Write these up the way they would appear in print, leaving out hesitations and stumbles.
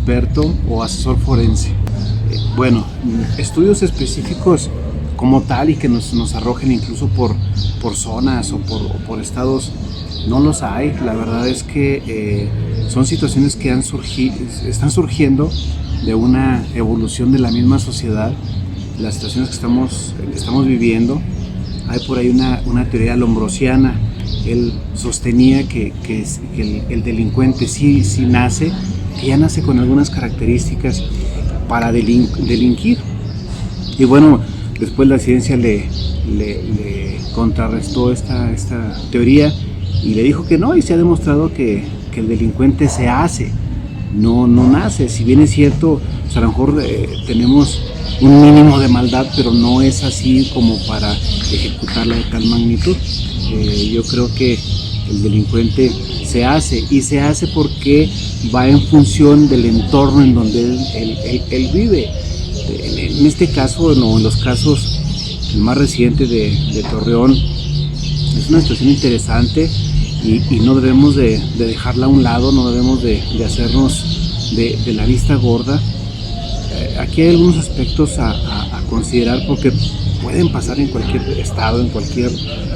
experto o asesor forense. Bueno, estudios específicos como tal y que nos arrojen incluso por zonas o por estados, no los hay. La verdad es que son situaciones que están surgiendo de una evolución de la misma sociedad, las situaciones que estamos viviendo. Hay por ahí una teoría lombrosiana. Él sostenía que el delincuente sí nace, que ya nace con algunas características para delinquir. Y bueno, después la ciencia le contrarrestó esta teoría y le dijo que no, y se ha demostrado que el delincuente se hace, no nace. Si bien es cierto, pues a lo mejor tenemos un mínimo de maldad, pero no es así como para ejecutarla de tal magnitud. Yo creo que el delincuente se hace, y se hace porque va en función del entorno en donde él vive. En este caso, no, en los casos, el más reciente de Torreón, es una situación interesante y no debemos de dejarla a un lado, no debemos de hacernos de la vista gorda. Aquí hay algunos aspectos a considerar, porque pueden pasar en cualquier estado, en cualquier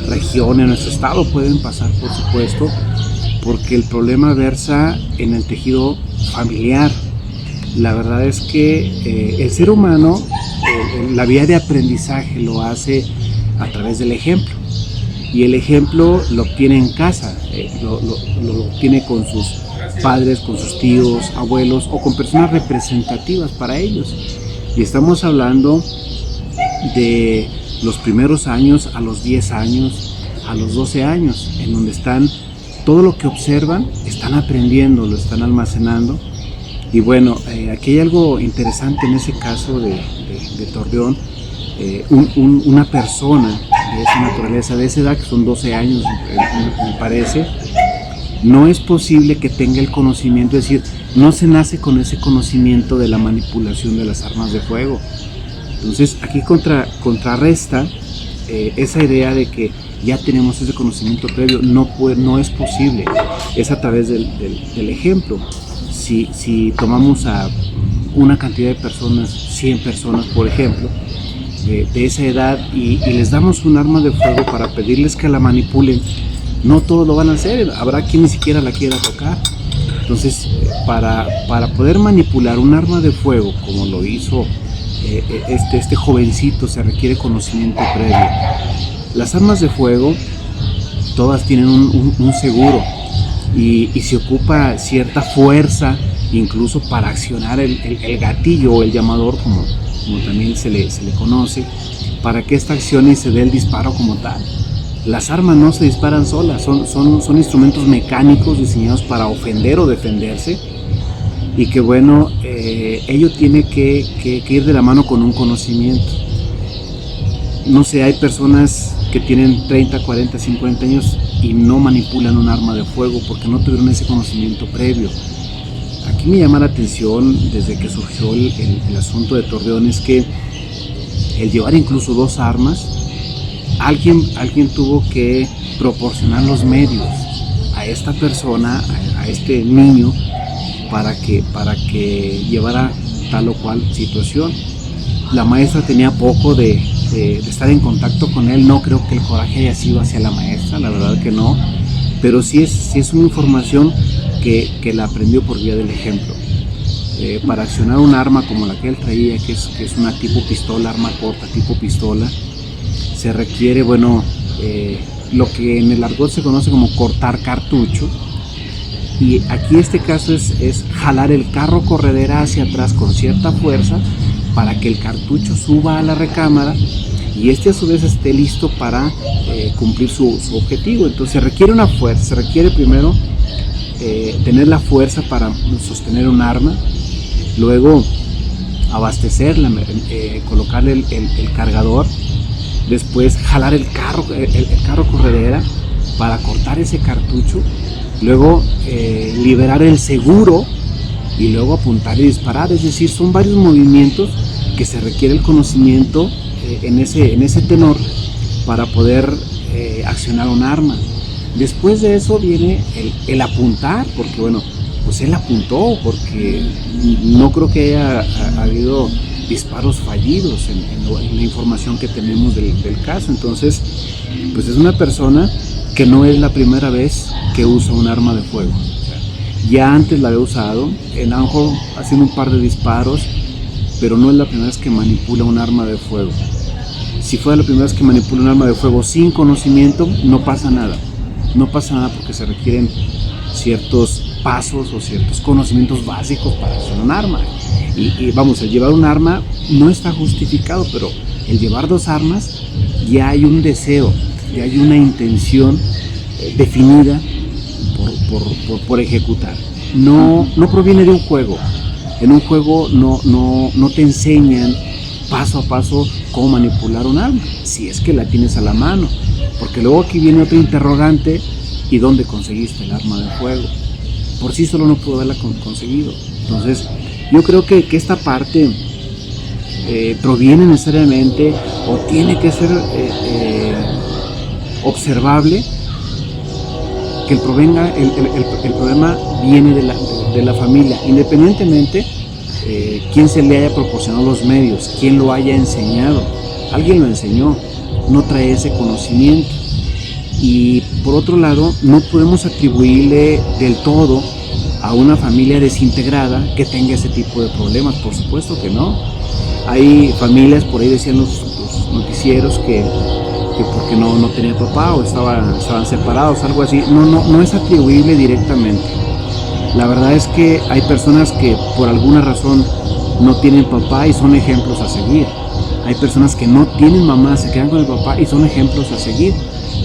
región. En nuestro estado pueden pasar, por supuesto, porque el problema versa en el tejido familiar. La verdad es que el ser humano, la vía de aprendizaje lo hace a través del ejemplo, y el ejemplo lo obtiene en casa, lo obtiene con sus padres, con sus tíos, abuelos o con personas representativas para ellos. Y estamos hablando de los primeros años, a los 10 años, a los 12 años, en donde están, todo lo que observan, están aprendiendo, lo están almacenando. Y bueno, aquí hay algo interesante en ese caso de Torreón. Una persona de esa naturaleza, de esa edad, que son 12 años, me parece, no es posible que tenga el conocimiento, es decir, no se nace con ese conocimiento de la manipulación de las armas de fuego. Entonces aquí contrarresta esa idea de que ya tenemos ese conocimiento previo. No es posible, es a través del ejemplo. Si tomamos a una cantidad de personas, 100 personas por ejemplo, de esa edad, y les damos un arma de fuego para pedirles que la manipulen, no todos lo van a hacer, habrá quien ni siquiera la quiera tocar. Entonces, para poder manipular un arma de fuego, como lo hizo este jovencito, se requiere conocimiento previo. Las armas de fuego, todas tienen un seguro, y se ocupa cierta fuerza, incluso para accionar el gatillo o el llamador, como también se le conoce, para que esta accione y se dé el disparo como tal. Las armas no se disparan solas, son instrumentos mecánicos diseñados para ofender o defenderse, y que bueno, ello tiene que ir de la mano con un conocimiento. No sé, hay personas que tienen 30, 40, 50 años y no manipulan un arma de fuego porque no tuvieron ese conocimiento previo. Aquí me llama la atención, desde que surgió el asunto de Torreón, es que el llevar incluso 2 armas, alguien tuvo que proporcionar los medios a esta persona, a este niño, para que llevara tal o cual situación. La maestra tenía poco de estar en contacto con él. No creo que el coraje haya sido hacia la maestra, la verdad que no, pero sí es una información que la aprendió por vía del ejemplo. Para accionar un arma como la que él traía, que es una tipo pistola, arma corta tipo pistola, se requiere, bueno, lo que en el argot se conoce como cortar cartucho. Y aquí este caso es jalar el carro corredera hacia atrás con cierta fuerza para que el cartucho suba a la recámara y a su vez esté listo para cumplir su objetivo. Entonces se requiere una fuerza, se requiere primero tener la fuerza para sostener un arma, luego abastecerla, colocarle el cargador, después jalar el carro corredera para cortar ese cartucho, luego liberar el seguro y luego apuntar y disparar. Es decir, son varios movimientos que se requiere el conocimiento en ese tenor para poder accionar un arma. Después de eso viene el apuntar, porque bueno, pues él apuntó, porque no creo que haya habido disparos fallidos en la información que tenemos del caso. Entonces, pues es una persona que no es la primera vez que usa un arma de fuego. Ya antes la había usado, en Anjo haciendo un par de disparos, pero no es la primera vez que manipula un arma de fuego. Si fuera la primera vez que manipula un arma de fuego sin conocimiento, no pasa nada. No pasa nada porque se requieren ciertos pasos o ciertos conocimientos básicos para usar un arma. Y vamos, el llevar un arma no está justificado, pero el llevar dos armas ya hay un deseo, ya hay una intención definida por ejecutar. No proviene de un juego. En un juego no te enseñan paso a paso cómo manipular un arma, si es que la tienes a la mano, porque luego aquí viene otro interrogante: ¿y dónde conseguiste el arma de fuego? Por sí solo no pudo haberla conseguido. Entonces yo creo que esta parte proviene necesariamente o tiene que ser observable, que el problema viene de la familia, independientemente quién se le haya proporcionado los medios, quién lo haya enseñado. Alguien lo enseñó, no trae ese conocimiento. Y por otro lado, no podemos atribuirle del todo a una familia desintegrada que tenga ese tipo de problemas. Por supuesto que no. Hay familias, por ahí decían los noticieros, que porque no tenía papá o estaban separados, algo así. No es atribuible directamente. La verdad es que hay personas que por alguna razón no tienen papá y son ejemplos a seguir. Hay personas que no tienen mamá, se quedan con el papá y son ejemplos a seguir.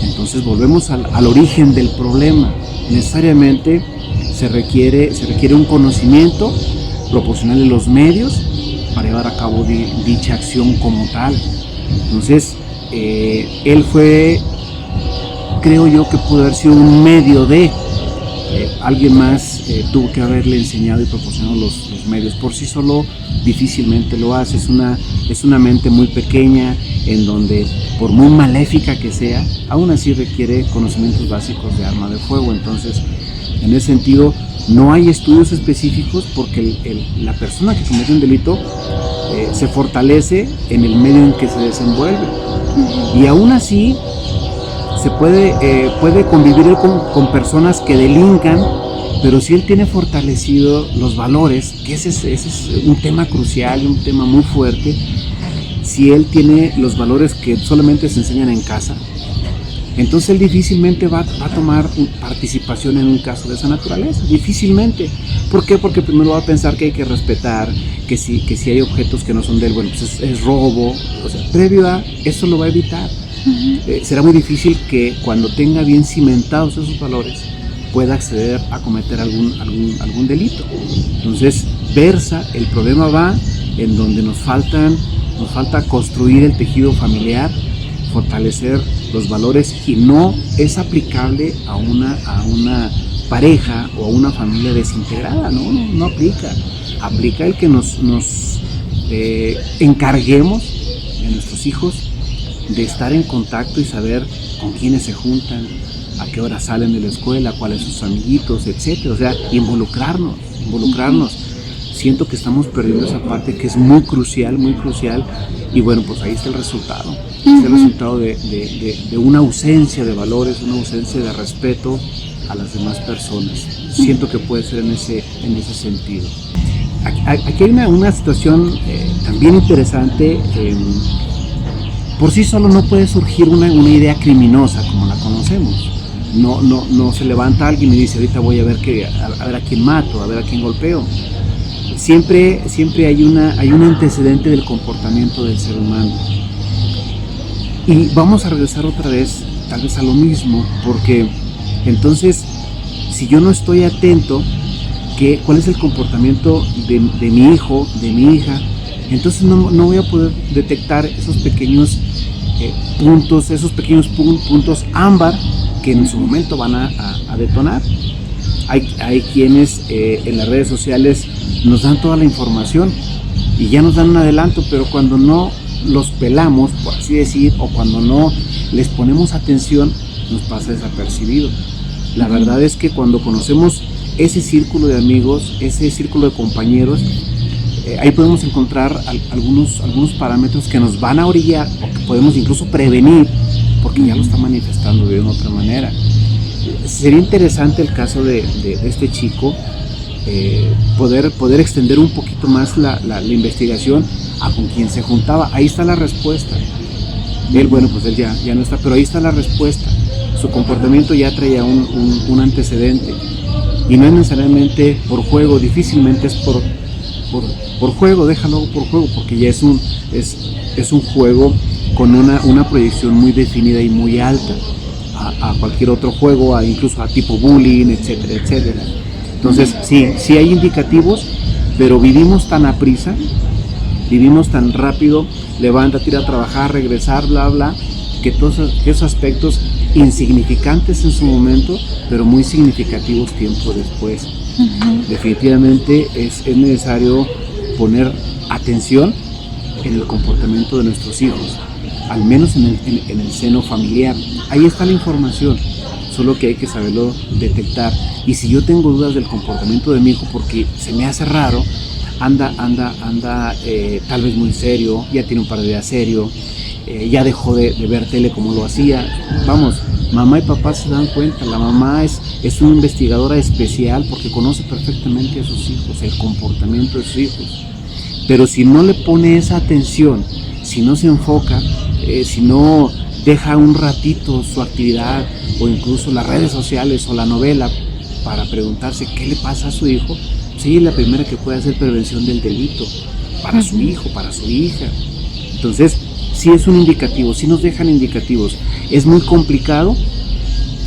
Entonces volvemos al origen del problema. Necesariamente se requiere un conocimiento, proporcionarle los medios para llevar a cabo dicha acción como tal. Entonces él fue, creo yo, que pudo haber sido un medio de alguien más tuvo que haberle enseñado y proporcionado los medios. Por sí solo difícilmente lo hace. Es una mente muy pequeña, en donde, por muy maléfica que sea, aún así requiere conocimientos básicos de arma de fuego. Entonces, en ese sentido, no hay estudios específicos, porque la persona que comete un delito se fortalece en el medio en que se desenvuelve. Y aún así se puede convivir con personas que delincan, pero si él tiene fortalecido los valores, que ese es un tema crucial, un tema muy fuerte. Si él tiene los valores que solamente se enseñan en casa, entonces él difícilmente va a tomar participación en un caso de esa naturaleza, difícilmente. ¿Por qué? Porque primero va a pensar que hay que respetar, que si hay objetos que no son de él, bueno, pues es robo. O sea, previo a eso lo va a evitar. Será muy difícil que cuando tenga bien cimentados esos valores pueda acceder a cometer algún delito. Entonces, el problema va en donde nos falta construir el tejido familiar, fortalecer los valores, y no es aplicable a una pareja o a una familia desintegrada. No aplica. Aplica el que nos encarguemos de nuestros hijos de estar en contacto y saber con quiénes se juntan, a qué hora salen de la escuela, cuáles son sus amiguitos, etcétera. O sea, involucrarnos. Siento que estamos perdiendo esa parte que es muy crucial, y bueno, pues ahí está el resultado. Es el resultado de una ausencia de valores, una ausencia de respeto a las demás personas. Siento que puede ser en ese sentido. Aquí hay una situación también interesante. Por sí solo no puede surgir una idea criminosa como la conocemos. No se levanta alguien y dice: ahorita voy a ver a quién mato, a ver a quién golpeo. Siempre hay un antecedente del comportamiento del ser humano. Y vamos a regresar otra vez, tal vez a lo mismo, porque entonces, si yo no estoy atento, ¿cuál es el comportamiento de mi hijo, de mi hija? Entonces no voy a poder detectar esos pequeños puntos ámbar que en su momento van a detonar. Hay quienes en las redes sociales nos dan toda la información y ya nos dan un adelanto, pero cuando no los pelamos, por así decir, o cuando no les ponemos atención, nos pasa desapercibido. La verdad es que cuando conocemos ese círculo de amigos, ese círculo de compañeros, ahí podemos encontrar algunos parámetros que nos van a orillar o que podemos incluso prevenir, porque ya lo está manifestando de una otra manera. Sería interesante el caso de este chico, poder extender un poquito más la investigación a con quien se juntaba. Ahí está la respuesta. Él, bueno, pues él ya no está, pero ahí está la respuesta. Su comportamiento ya traía un antecedente, y no es necesariamente por juego, difícilmente es por juego, déjalo por juego, porque ya es un juego con una proyección muy definida y muy alta a cualquier otro juego, incluso a tipo bullying, etcétera, etcétera. Entonces, sí hay indicativos, pero vivimos tan aprisa, vivimos tan rápido, levántate, ir a trabajar, regresar, bla, bla, que todos esos aspectos insignificantes en su momento, pero muy significativos tiempo después. Definitivamente es necesario poner atención en el comportamiento de nuestros hijos, al menos en el seno familiar. Ahí está la información, solo que hay que saberlo detectar. Y si yo tengo dudas del comportamiento de mi hijo porque se me hace raro, anda tal vez muy serio, ya tiene un par de días serio, ya dejó de ver tele como lo hacía, vamos, mamá y papá se dan cuenta. La mamá es una investigadora especial porque conoce perfectamente a sus hijos, el comportamiento de sus hijos. Pero si no le pone esa atención, si no se enfoca, si no deja un ratito su actividad o incluso las redes sociales o la novela para preguntarse qué le pasa a su hijo, pues ella es la primera que puede hacer prevención del delito para su hijo, para su hija. Entonces, sí es un indicativo, sí nos dejan indicativos. Es muy complicado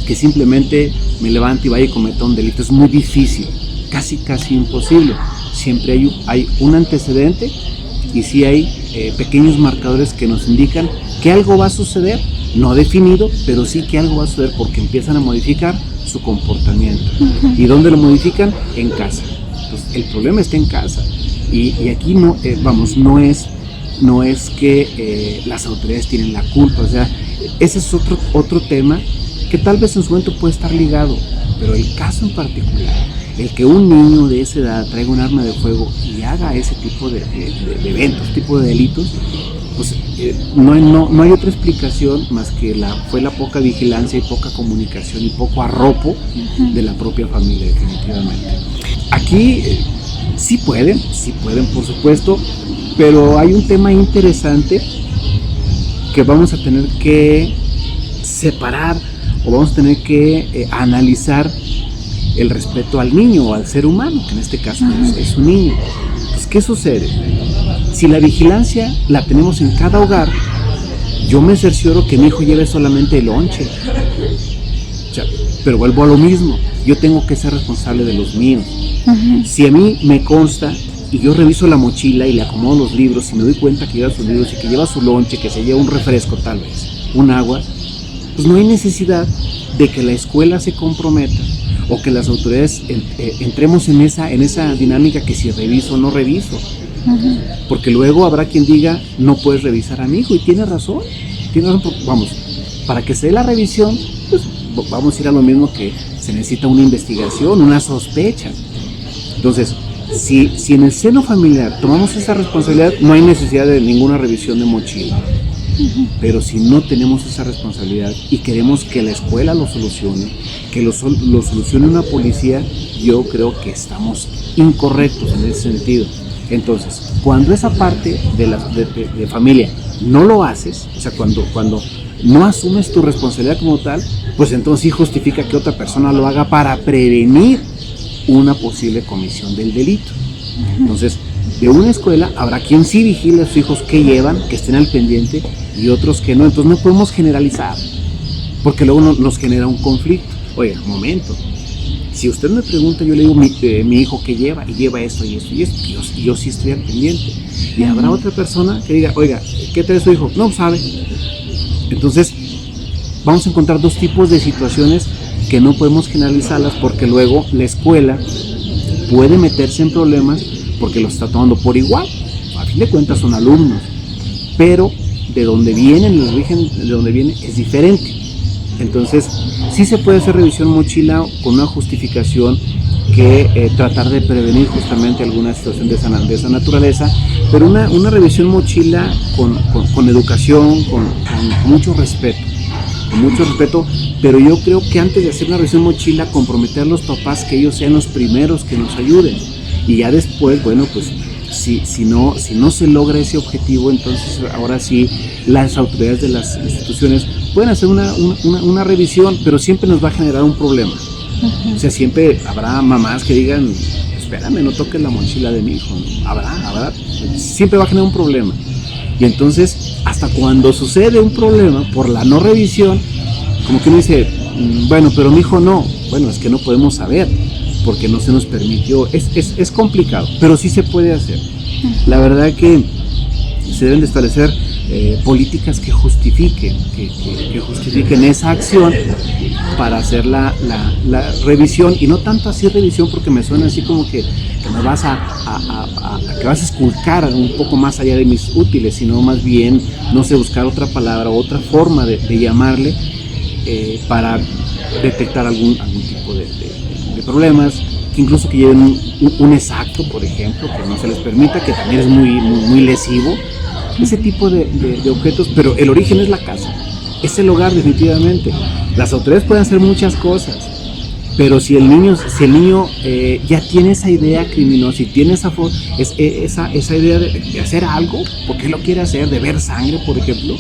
que simplemente me levante y vaya y cometa un delito. Es muy difícil, casi imposible. Siempre hay un antecedente y sí hay pequeños marcadores que nos indican que algo va a suceder, no definido, pero sí que algo va a suceder porque empiezan a modificar su comportamiento. ¿Y dónde lo modifican? En casa. Entonces, el problema está en casa. Y aquí no es que las autoridades tienen la culpa. O sea, ese es otro tema que tal vez en su momento puede estar ligado, pero el caso en particular, el que un niño de esa edad traiga un arma de fuego y haga ese tipo de eventos, tipo de delitos, pues no hay otra explicación más que fue la poca vigilancia y poca comunicación y poco arropo de la propia familia, definitivamente. Aquí sí pueden por supuesto, pero hay un tema interesante que vamos a tener que separar o vamos a tener que analizar: el respeto al niño o al ser humano, que en este caso es un niño. Entonces, ¿qué sucede? Si la vigilancia la tenemos en cada hogar, yo me cercioro que mi hijo lleve solamente el lonche. O sea, pero vuelvo a lo mismo, yo tengo que ser responsable de los míos. Si a mí me consta y yo reviso la mochila y le acomodo los libros y me doy cuenta que lleva sus libros y que lleva su lonche, que se lleva un refresco tal vez, un agua, pues no hay necesidad de que la escuela se comprometa o que las autoridades entremos en esa dinámica que si reviso o no reviso. Porque luego habrá quien diga, no puedes revisar a mi hijo, y tiene razón, vamos, para que se dé la revisión, pues vamos a ir a lo mismo, que se necesita una investigación, una sospecha. Entonces, si en el seno familiar tomamos esa responsabilidad, no hay necesidad de ninguna revisión de mochila. Pero si no tenemos esa responsabilidad y queremos que la escuela lo solucione, que lo solucione una policía, yo creo que estamos incorrectos en ese sentido. Entonces, cuando esa parte de familia no lo haces, o sea, cuando no asumes tu responsabilidad como tal, pues entonces sí justifica que otra persona lo haga para prevenir una posible comisión del delito. Entonces, de una escuela habrá quien sí vigile a sus hijos qué llevan, que estén al pendiente, y otros que no. Entonces no podemos generalizar, porque luego nos genera un conflicto. Oiga, un momento, si usted me pregunta, yo le digo mi hijo qué lleva, y lleva esto y esto y esto, y yo sí estoy al pendiente. Y habrá otra persona que diga, oiga, ¿qué trae su hijo? No sabe. Entonces vamos a encontrar dos tipos de situaciones que no podemos generalizarlas, porque luego la escuela puede meterse en problemas porque lo está tomando por igual. A fin de cuentas son alumnos, pero de donde vienen, el origen de donde viene es diferente. Entonces sí se puede hacer revisión mochila con una justificación que tratar de prevenir justamente alguna situación de esa naturaleza, pero una revisión mochila con educación, con mucho respeto. Con mucho respeto, pero yo creo que antes de hacer una revisión mochila, comprometer a los papás que ellos sean los primeros que nos ayuden. Y ya después, bueno, pues si no se logra ese objetivo, entonces ahora sí las autoridades de las instituciones pueden hacer una revisión, pero siempre nos va a generar un problema. O sea, siempre habrá mamás que digan, espérame, no toques la mochila de mi hijo. Habrá, siempre va a generar un problema. Y entonces, hasta cuando sucede un problema por la no revisión, como que uno dice, bueno, pero mi hijo no. Bueno, es que no podemos saber, porque no se nos permitió. Es complicado, pero sí se puede hacer. La verdad que se deben de establecer políticas que justifiquen esa acción para hacer la revisión, y no tanto así revisión porque me suena así como que me vas que vas a esculcar un poco más allá de mis útiles, sino más bien, no sé, buscar otra palabra, otra forma de llamarle para detectar algún tipo de problemas, que incluso que lleven un exacto, por ejemplo, que no se les permita, que también es muy lesivo, ese tipo de objetos, pero el origen es la casa, es el hogar definitivamente. Las autoridades pueden hacer muchas cosas, pero si el niño ya tiene esa idea criminosa y tiene esa idea de hacer algo, porque él lo quiere hacer, de ver sangre, por ejemplo,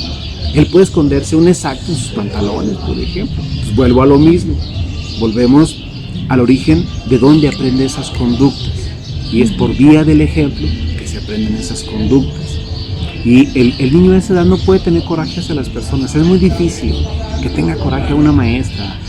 él puede esconderse un exacto en sus pantalones, por ejemplo. Pues vuelvo a lo mismo, volvemos al origen de dónde aprende esas conductas, y es por vía del ejemplo que se aprenden esas conductas. Y el niño de esa edad no puede tener coraje hacia las personas. Es muy difícil que tenga coraje a una maestra,